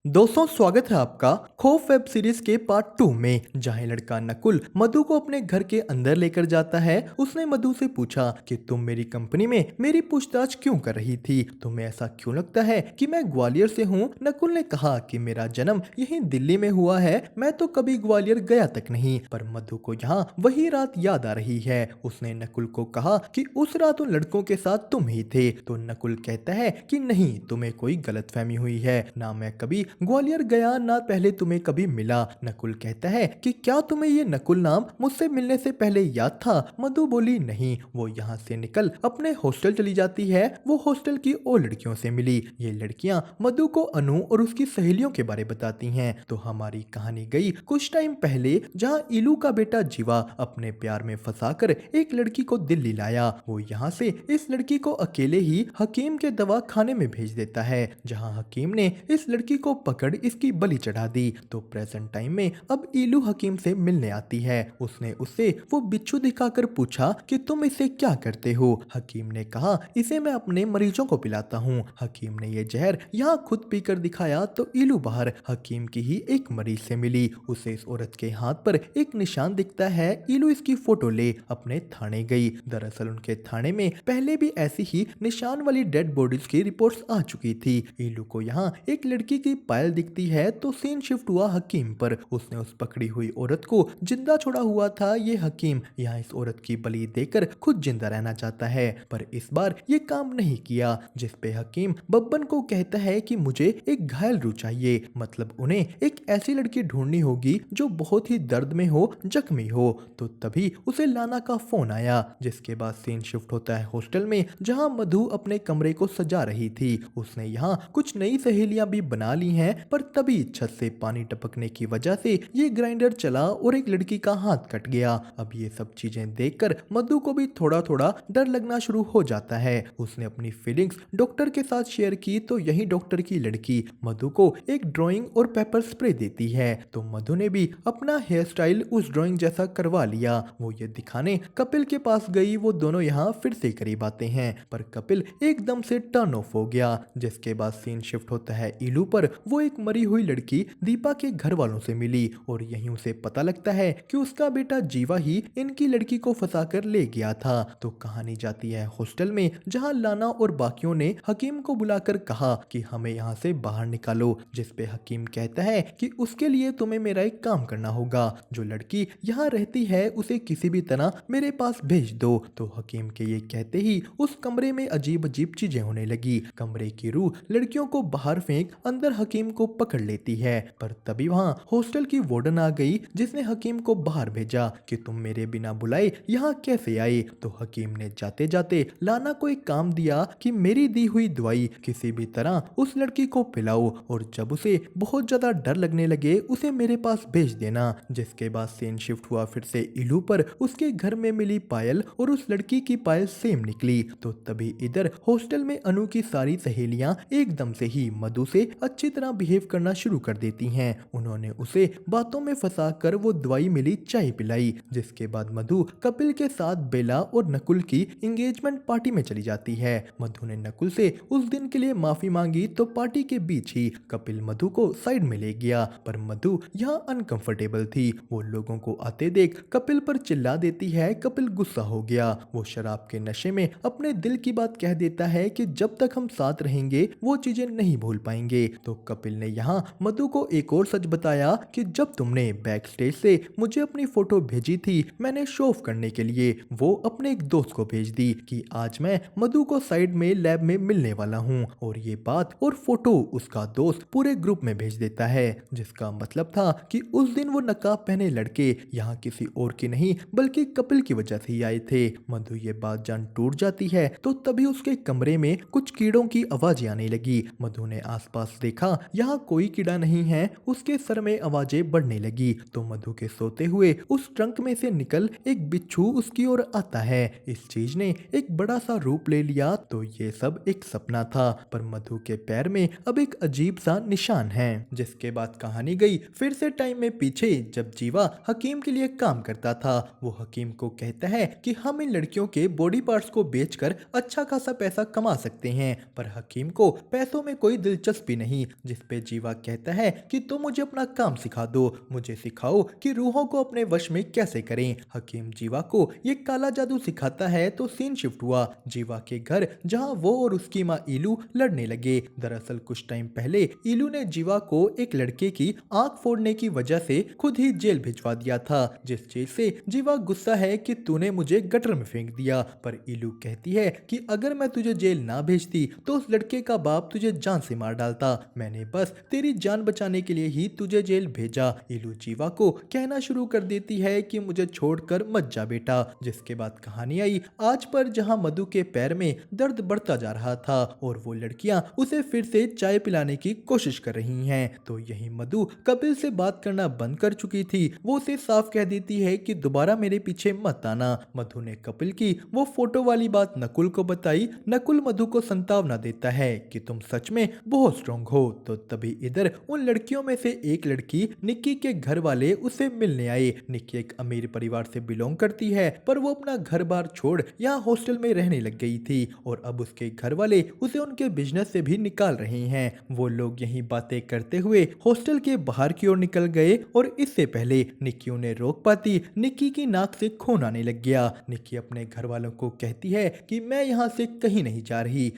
दोस्तों, स्वागत है आपका खौफ वेब सीरीज के पार्ट 2 में। जहां लड़का नकुल मधु को अपने घर के अंदर लेकर जाता है। उसने मधु से पूछा कि तुम मेरी कंपनी में मेरी पूछताछ क्यों कर रही थी, तुम्हें ऐसा क्यों लगता है कि मैं ग्वालियर से हूँ। नकुल ने कहा कि मेरा जन्म यहीं दिल्ली में हुआ है, मैं तो कभी ग्वालियर गया तक नहीं। पर मधु को यहाँ वही रात याद आ रही है। उसने नकुल को कहा कि उस रात उन लड़कों के साथ तुम ही थे। तो नकुल कहता है कि नहीं, तुम्हें कोई गलतफहमी हुई है, ना मैं कभी ग्वालियर गया ना पहले तुम्हें कभी मिला। नकुल कहता है कि क्या तुम्हें ये नकुल नाम मुझसे मिलने से पहले याद था। मधु बोली नहीं। वो यहाँ से निकल अपने हॉस्टल चली जाती है। वो हॉस्टल की और लड़कियों से मिली। ये लड़कियां मधु को अनु और उसकी सहेलियों के बारे बताती हैं। तो हमारी कहानी गई कुछ टाइम पहले, जहाँ इलू का बेटा जीवा अपने प्यार में फंसाकर एक लड़की को दिल्ली लाया। वो यहाँ से इस लड़की को अकेले ही हकीम के दवा खाने में भेज देता है, जहाँ हकीम ने इस लड़की को पकड़ इसकी बलि चढ़ा दी। तो प्रेजेंट टाइम में अब इलू हकीम से मिलने आती है। उसने उससे वो बिच्छू दिखाकर पूछा कि तुम इसे क्या करते हो। हकीम ने कहा इसे मैं अपने मरीजों को पिलाता हूँ। हकीम ने ये जहर यहाँ खुद पीकर दिखाया तो इलू बाहर हकीम की ही एक मरीज से मिली। उसे इस औरत के हाथ पर एक निशान दिखता है। इलू इसकी फोटो ले अपने थाने गई। दरअसल उनके थाने में पहले भी ऐसी ही निशान वाली डेड बॉडीज की रिपोर्ट्स आ चुकी थी। इलू को यहाँ एक लड़की की पायल दिखती है तो सीन शिफ्ट हुआ हकीम पर। उसने उस पकड़ी हुई औरत को जिंदा छोड़ा हुआ था। ये हकीम यहाँ इस औरत की बलि देकर खुद जिंदा रहना चाहता है, पर इस बार ये काम नहीं किया। जिस पे हकीम बब्बन को कहता है कि मुझे एक घायल रूह चाहिए, मतलब उन्हें एक ऐसी लड़की ढूंढनी होगी जो बहुत ही दर्द में हो, जख्मी हो। तो तभी उसे लाना का फोन आया, जिसके बाद सीन शिफ्ट होता है हॉस्टल में, जहां मधु अपने कमरे को सजा रही थी। उसने यहाँ कुछ नई सहेलियां भी बना ली हैं, पर तभी छत से पानी टपकने की वजह से ये ग्राइंडर चला और एक लड़की का हाथ कट गया। अब ये सब चीजें देखकर मधु को भी थोड़ा थोड़ा डर लगना शुरू हो जाता है। उसने अपनी फीलिंग्स डॉक्टर के साथ शेयर की तो यही डॉक्टर की लड़की मधु को एक ड्राइंग और पेपर स्प्रे देती है। तो मधु ने भी अपना हेयर स्टाइल उस ड्राइंग जैसा करवा लिया। वो ये दिखाने कपिल के पास गई। वो दोनों यहाँ फिर से करीब आते हैं, पर कपिल एकदम से टर्न ऑफ हो गया। जिसके बाद सीन शिफ्ट होता है इलू पर। वो एक मरी हुई लड़की दीपा के घर वालों से मिली और यहीं उसे पता लगता है कि उसका बेटा जीवा ही इनकी लड़की को फंसा कर ले गया था। तो कहानी जाती है हॉस्टल में, जहां लाना और बाकियों ने हकीम को बुलाकर कहा कि हमें यहाँ से बाहर निकालो। जिस पे हकीम कहता है कि उसके लिए तुम्हें मेरा एक काम करना होगा। जो लड़की यहाँ रहती है उसे किसी भी तरह मेरे पास भेज दो। तो हकीम के ये कहते ही उस कमरे में अजीब अजीब चीजें होने लगी। कमरे की रूह लड़कियों को बाहर फेंक अंदर हकीम को पकड़ लेती है, पर तभी वहाँ हॉस्टल की वार्डन आ गई, जिसने हकीम को बाहर भेजा कि तुम मेरे बिना बुलाए यहाँ कैसे आए। तो हकीम ने जाते जाते लाना को एक काम दिया कि मेरी दी हुई दवाई किसी भी तरह उस लड़की को पिलाओ, और जब उसे बहुत ज्यादा डर लगने लगे उसे मेरे पास भेज देना। जिसके बाद सीन शिफ्ट हुआ फिर से इलू पर। उसके घर में मिली पायल और उस लड़की की पायल सेम निकली। तो तभी इधर हॉस्टल में अनु की सारी सहेलियां एकदम से ही मधु से अच्छी तरह बिहेव करना शुरू कर देती हैं। उन्होंने उसे बातों में फंसा कर वो दवाई मिली चाय पिलाई। जिसके बाद मधु कपिल के साथ बेला और नकुल की एंगेजमेंट पार्टी में चली जाती है। मधु ने नकुल से उस दिन के लिए माफी मांगी तो पार्टी के बीच ही कपिल मधु को साइड में ले गया, पर मधु यहाँ अनकंफर्टेबल थी। वो लोगों को आते देख कपिल पर चिल्ला देती है। कपिल गुस्सा हो गया। वो शराब के नशे में अपने दिल की बात कह देता है कि जब तक हम साथ रहेंगे वो चीजें नहीं भूल पाएंगे। तो कपिल ने यहाँ मधु को एक और सच बताया कि जब तुमने बैक स्टेज से मुझे अपनी फोटो भेजी थी, मैंने शो ऑफ करने के लिए वो अपने एक दोस्त को भेज दी कि आज मैं मधु को साइड में लैब में मिलने वाला हूँ, और ये बात और फोटो उसका दोस्त पूरे ग्रुप में भेज देता है। जिसका मतलब था कि उस दिन वो नकाब पहने लड़के यहाँ किसी और की नहीं बल्कि कपिल की वजह से ही आए थे। मधु ये बात जान टूट जाती है। तो तभी उसके कमरे में कुछ कीड़ों की आवाजें आने लगी। मधु ने आसपास देखा, यहाँ कोई कीड़ा नहीं है। उसके सर में आवाजें बढ़ने लगी। तो मधु के सोते हुए उस ट्रंक में से निकल एक बिच्छू उसकी ओर आता है। इस चीज ने एक बड़ा सा रूप ले लिया। तो ये सब एक सपना था, पर मधु के पैर में अब एक अजीब सा निशान है। जिसके बाद कहानी गई फिर से टाइम में पीछे, जब जीवा हकीम के लिए काम करता था। वो हकीम को कहता है कि हम इन लड़कियों के बॉडी पार्ट्स को बेचकर अच्छा खासा पैसा कमा सकते हैं, पर हकीम को पैसों में कोई दिलचस्पी नहीं। जिसपे जीवा कहता है कि तुम मुझे अपना काम सिखा दो, मुझे सिखाओ कि रूहों को अपने वश में कैसे करें। हकीम जीवा को ये काला जादू सिखाता है तो सीन शिफ्ट हुआ जीवा के घर, जहां वो और उसकी माँ ईलू लड़ने लगे। दरअसल कुछ टाइम पहले ईलू ने जीवा को एक लड़के की आंख फोड़ने की वजह से खुद ही जेल भिजवा दिया था, जिस चीज से जीवा गुस्सा है कि तूने मुझे गटर में फेंक दिया। पर ईलू कहती है कि अगर मैं तुझे जेल ना भेजती तो उस लड़के का बाप तुझे जान से मार डालता, मैंने बस तेरी जान बचाने के लिए ही तुझे जेल भेजा। ईलू जीवा को कहना शुरू कर देती है कि मुझे छोड़कर मत जा बेटा, जिसके बाद कहानी आई आज पर, जहां मधु के पैर में दर्द बढ़ता जा रहा था और वो लड़कियां उसे फिर से चाय पिलाने की कोशिश कर रही हैं। तो यही मधु कपिल से बात करना बंद कर चुकी थी, वो उसे साफ कह देती है कि दोबारा मेरे पीछे मत आना। मधु ने कपिल की वो फोटो वाली बात नकुल को बताई। नकुल मधु को संतावना देता है कि तुम सच में बहुत स्ट्रांग हो। तो तभी इधर उन लड़कियों में से एक लड़की निक्की के घर वाले उसे मिलने आए। निक्की एक अमीर परिवार से बिलोंग करती है, पर वो अपना घर बार छोड़ यहाँ हॉस्टल में रहने लग गई थी और अब उसके घर वाले उसे उनके बिजनेस से भी निकाल रहे हैं। वो लोग यही बातें करते हुए हॉस्टल के बाहर की ओर निकल गए और इससे पहले निक्की उन्हें रोक पाती, निक्की की नाक से खून आने लग गया। निक्की अपने घर वालों को कहती है कि मैं यहाँ से कहीं नहीं जा रही।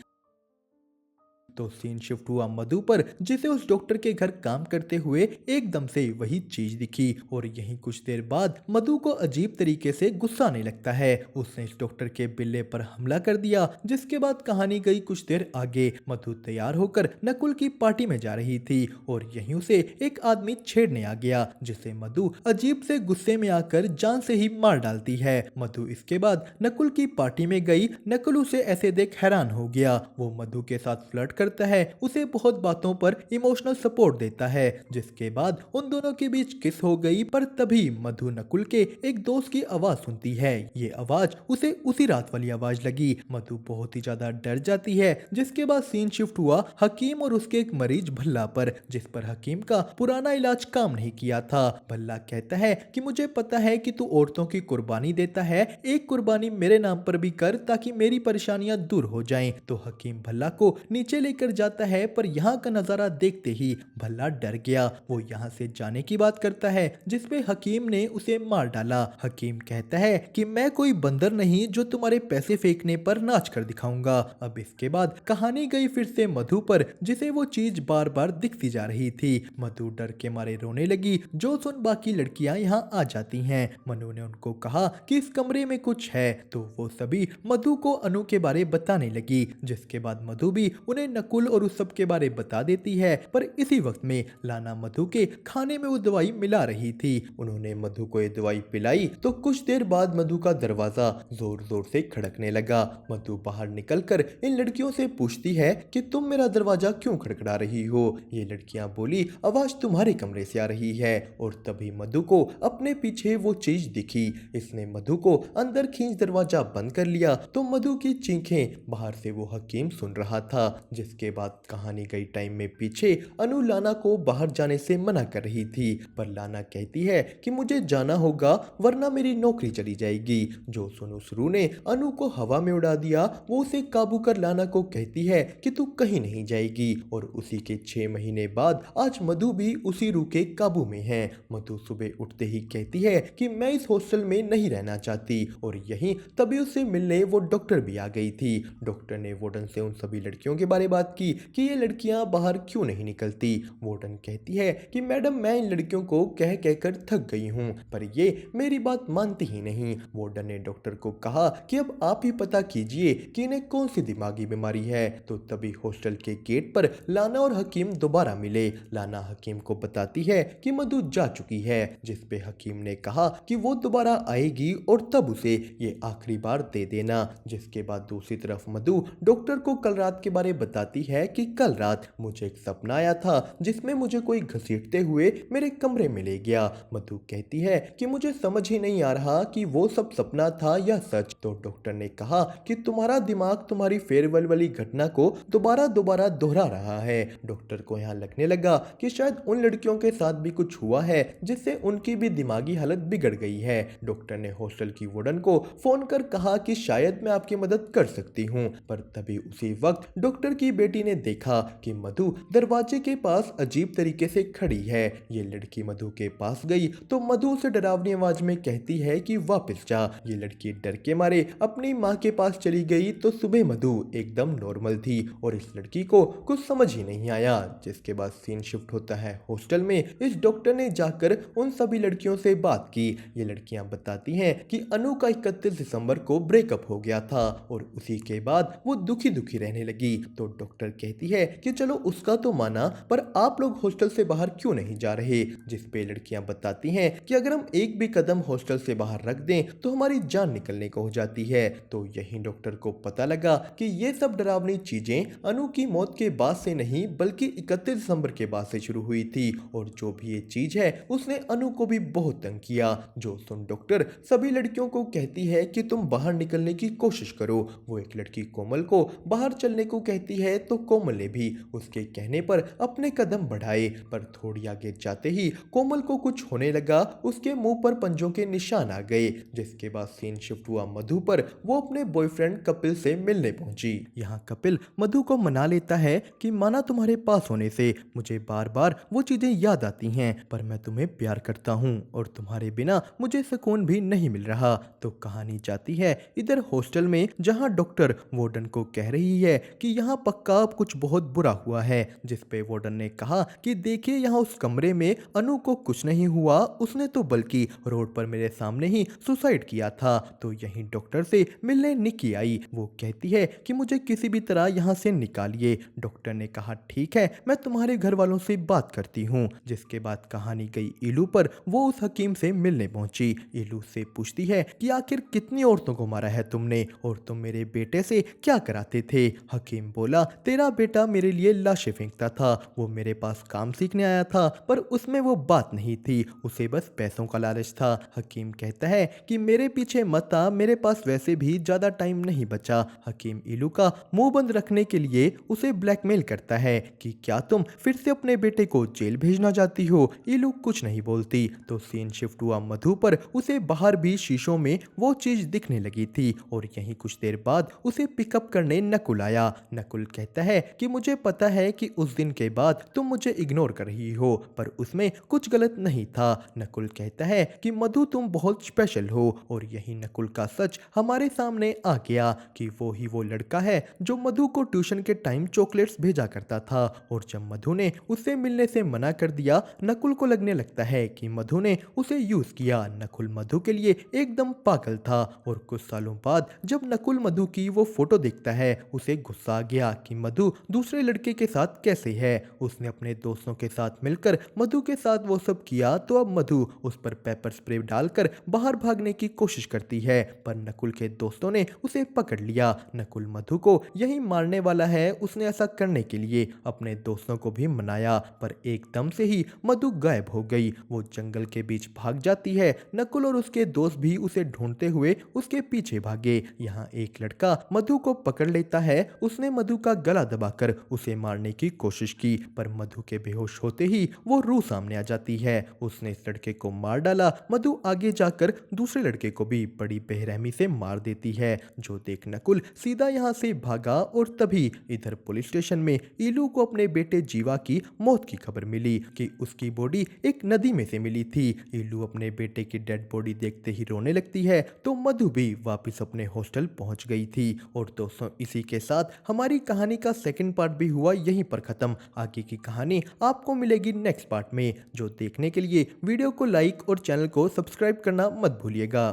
तो सीन शिफ्ट हुआ मधु पर, जिसे उस डॉक्टर के घर काम करते हुए एकदम से वही चीज दिखी और यहीं कुछ देर बाद मधु को अजीब तरीके से गुस्सा आने लगता है। उसने इस डॉक्टर के बिल्ले पर हमला कर दिया, जिसके बाद कहानी गई कुछ देर आगे। मधु तैयार होकर नकुल की पार्टी में जा रही थी और यहीं उसे एक आदमी छेड़ने आ गया, जिसे मधु अजीब से गुस्से में आकर जान से ही मार डालती है। मधु इसके बाद नकुल की पार्टी में गई। नकुल उसे ऐसे देख हैरान हो गया। वो मधु के साथ फ्लर्ट करता है, उसे बहुत बातों पर इमोशनल सपोर्ट देता है, जिसके बाद उन दोनों के बीच किस हो गई। पर तभी मधु नकुल के एक दोस्त की आवाज सुनती है। ये आवाज उसे उसी रात वाली आवाज लगी। मधु बहुत ही ज्यादा डर जाती है, जिसके बाद सीन शिफ्ट हुआ हकीम और उसके एक मरीज भल्ला पर, जिस पर हकीम का पुराना इलाज काम नहीं किया था। भल्ला कहता है कि मुझे पता है कि तू औरतों की कुर्बानी देता है, एक कुर्बानी मेरे नाम पर भी कर ताकि मेरी परेशानियां दूर हो जाएं। तो हकीम भल्ला को नीचे लेकर जाता है, पर यहाँ का नजारा देखते ही भल्ला डर गया। वो यहाँ से जाने की बात करता है, जिसपे हकीम ने उसे मार डाला। हकीम कहता है कि मैं कोई बंदर नहीं जो तुम्हारे पैसे फेंकने पर नाच कर दिखाऊंगा। अब इसके बाद कहानी गई फिर से मधु पर, जिसे वो चीज बार बार दिखती जा रही थी। मधु डर के मारे रोने लगी, जो सुन बाकी लड़कियां यहाँ आ जाती हैं। मनु ने उनको कहा कि इस कमरे में कुछ है, तो वो सभी मधु को अनु के बारे बताने लगी, जिसके बाद मधु भी उन्हें नकुल और उस सब के बारे बता देती है। पर इसी वक्त में लाना मधु के खाने में वो दवाई मिला रही थी। उन्होंने मधु को ये दवाई पिलाई तो कुछ देर बाद मधु का दरवाजा जोर जोर से खड़कने लगा। मधु बाहर निकलकर इन लड़कियों से पूछती है कि तुम मेरा दरवाजा क्यों खड़खड़ा रही हो। ये लड़कियां बोली आवाज तुम्हारे कमरे से आ रही है। और तभी मधु को अपने पीछे वो चीज दिखी। इसने मधु को अंदर खींच दरवाजा बंद कर लिया तो मधु की चीखें बाहर से वो हकीम सुन रहा था। जिसके बाद कहानी गई टाइम में पीछे। अनु लाना को बाहर जाने से मना कर रही थी, पर लाना कहती है कि मुझे जाना होगा वरना मेरी नौकरी चली जाएगी। जो सुनो शुरू ने अनु को हवा में उड़ा दिया। वो उसे काबू कर लाना को कहती है कि तू कहीं नहीं जाएगी। और उसी के 6 महीने बाद आज मधु भी उसी रूह के काबू में है। मधु सुबह उठते ही कहती है कि मैं इस हॉस्टल में नहीं रहना चाहती। और यहीं तभी उससे मिलने वो डॉक्टर भी आ गई थी। डॉक्टर ने वार्डन से उन सभी लड़कियों के बारे बात की कि ये लड़कियां बाहर क्यों नहीं निकलती। वार्डन कहती है कि मैडम मैं इन लड़कियों को कह कहकर थक गई हूँ, पर ये मेरी बात मानती ही नहीं। वार्डन ने डॉक्टर को कहा कि अब आप ही पता कीजिए कि इन्हें कौन सी दिमागी बीमारी है। तो तभी हॉस्टल के गेट पर लाना और हकीम दोबारा मिले। लाना हकीम को बताती है कि मधु जा चुकी है, जिसपे हकीम ने कहा कि वो दोबारा आएगी और तब उसे ये आखिरी बार दे देना। जिसके बाद दूसरी तरफ मधु डॉक्टर को कल रात के बारे बताती है कि कल रात मुझे एक सपना आया था जिसमें मुझे कोई घसीटते हुए मेरे कमरे में ले गया। मधु कहती है कि मुझे समझ ही नहीं आ रहा कि वो सब सपना था या सच। तो डॉक्टर ने कहा कि तुम्हारा दिमाग तुम्हारी फेयरवेल वाली घटना को दोबारा दोबारा दोहरा रहा है। डॉक्टर को यहाँ लगने लगा कि शायद उन लड़कियों के साथ भी कुछ हुआ है जिससे उनकी भी दिमागी हालत बिगड़ गई है। डॉक्टर ने हॉस्टल की वार्डन को फोन कर कहा कि शायद मैं आपकी मदद कर सकती हूँ। पर तभी उसी वक्त डॉक्टर की बेटी ने देखा कि मधु दरवाजे के पास अजीब तरीके से खड़ी है। ये लड़की मधु के पास गई तो मधु उसे डरावनी आवाज में कहती है कि वापस जा। ये लड़की डर के मारे अपनी माँ के पास चली गई तो सुबह मधु एकदम नॉर्मल थी और इस लड़की को कुछ समझ ही नहीं आया। जिसके बाद सीन शिफ्ट होता है हॉस्टल में। इस डॉक्टर ने जाकर उन सभी लड़कियों से बात की। ये लड़कियां बताती हैं कि अनु का 31 दिसंबर को ब्रेकअप हो गया था और उसी के बाद वो दुखी दुखी रहने लगी। तो डॉक्टर कहती है कि चलो उसका तो माना, पर आप लोग हॉस्टल से बाहर क्यों नहीं जा रहे। जिस पे लड़कियां बताती हैं कि अगर हम एक भी कदम हॉस्टल से बाहर रख दें तो हमारी जान निकलने को हो जाती है। तो यही डॉक्टर को पता लगा कि ये सब डरावनी चीजें अनु की मौत के बाद से नहीं बल्कि 31 दिसंबर के बाद से शुरू हुई थी और जो भी ये चीज है उसने अनु को भी बहुत तंग किया। जो सुन डॉक्टर सभी लड़कियों को कहती है कि तुम बाहर निकलने की कोशिश करो। वो एक लड़की कोमल को बाहर चलने को कहती है तो कोमल ने भी उसके कहने पर अपने कदम बढ़ाए, पर थोड़ी आगे जाते ही कोमल को कुछ होने लगा। उसके मुंह पर पंजों के निशान आ गए। जिसके बाद सीन शिफ्ट हुआ मधु पर। वो अपने बॉयफ्रेंड कपिल से मिलने पहुंची। यहाँ कपिल मधु को मना लेता है कि माना तुम्हारे पास होने से मुझे बार बार वो चीजें याद आती हैं, पर मैं तुम्हें प्यार करता हूँ और तुम्हारे बिना मुझे सुकून भी नहीं मिल रहा। तो कहानी जाती है इधर हॉस्टल में, जहाँ डॉक्टर वार्डन को कह रही है कि यहाँ पक्का अब कुछ बहुत बुरा हुआ है। जिस पे वार्डन ने कहा कि देखिए यहाँ उस कमरे में अनु को कुछ नहीं हुआ, उसने तो बल्कि रोड पर मेरे सामने ही सुसाइड किया था। तो यहीं डॉक्टर से मिलने निकी आई। वो कहती है कि मुझे किसी भी तरह यहाँ से निकालिए। डॉक्टर ने कहा ठीक है, मैं तुम्हारे घर वालों से बात करती हूँ। जिसके बाद कहानी गई इलू पर। वो उस हकीम से मिलने पहुंची। इलू से पूछती है कि आखिर कितनी औरतों को मारा है तुमने और तुम मेरे बेटे से क्या कराते थे। हकीम बोला तेरा बेटा मेरे लिए लाशें फेंकता था, वो मेरे पास काम सीखने आया था, पर उसमें वो बात नहीं थी, उसे बस पैसों का लालच था। हकीम कहता है कि मेरे पीछे मत आ, मेरे पास वैसे भी ज्यादा टाइम नहीं बचा। हकीम इलू का मुंह बंद रखने के लिए उसे ब्लैकमेल करता है कि क्या तुम फिर से अपने बेटे को जेल भेजना चाहती हो। इलू कुछ नहीं बोलती। तो सीन शिफ्ट हुआ मधु पर। उसे बाहर भी शीशों में वो चीज दिखने लगी थी और यहीं कुछ देर बाद उसे पिकअप करने नकुल आया। नकुल कहता है कि मुझे पता है कि उस दिन के बाद तुम मुझे इग्नोर कर रही हो, पर उसमें कुछ गलत नहीं था। नकुल कहता है कि मधु तुम बहुत स्पेशल हो और यही नकुल का सच हमारे सामने आ गया कि वो ही वो लड़का है जो मधु को ट्यूशन के टाइम चॉकलेट्स भेजा करता था। और जब मधु ने उससे मिलने से मना कर दिया, नकुल को लगने लगता है कि मधु ने उसे यूज किया। नकुल मधु के लिए एकदम पागल था और कुछ सालों बाद जब नकुल मधु की वो फोटो देखता है, उसे गुस्सा आ गया कि मधु दूसरे लड़के के साथ कैसे है। उसने अपने दोस्तों के साथ मिलकर मधु के साथ वो सब किया, तो अब मधु उस पर पेपर स्प्रे डालकर बाहर भागने की कोशिश करती है, पर नकुल के दोस्तों ने उसे पकड़ लिया। नकुल मधु को यही मारने वाला है। उसने ऐसा करने के लिए अपने दोस्तों को भी मनाया, पर एकदम से ही मधु गायब हो गई। वो जंगल के बीच भाग जाती है। नकुल और उसके दोस्त भी उसे ढूंढते हुए उसके पीछे भागे। यहाँ एक लड़का मधु को पकड़ लेता है। उसने मधु का गला दबाकर उसे मारने की कोशिश की, पर मधु के बेहोश होते ही वो रूह सामने आ जाती है। उसने इस लड़के को मार डाला। मधु आगे जाकर दूसरे लड़के को भी बड़ी बेरहमी से मार देती है। जो देख नकुल सीधा यहाँ से भागा और तभी इधर पुलिस स्टेशन में इलू को अपने बेटे जीवा की मौत की खबर मिली कि उसकी बॉडी एक नदी में से मिली थी। इलू अपने बेटे की डेड बॉडी देखते ही रोने लगती है। तो मधु भी वापस अपने हॉस्टल पहुंच गई थी। और दोस्तों इसी के साथ हमारी कहानी का सेकंड पार्ट भी हुआ यहीं पर खत्म। आगे की कहानी आपको मिलेगी नेक्स्ट पार्ट में, जो देखने के लिए वीडियो को लाइक और चैनल को सब्सक्राइब करना मत भूलिएगा।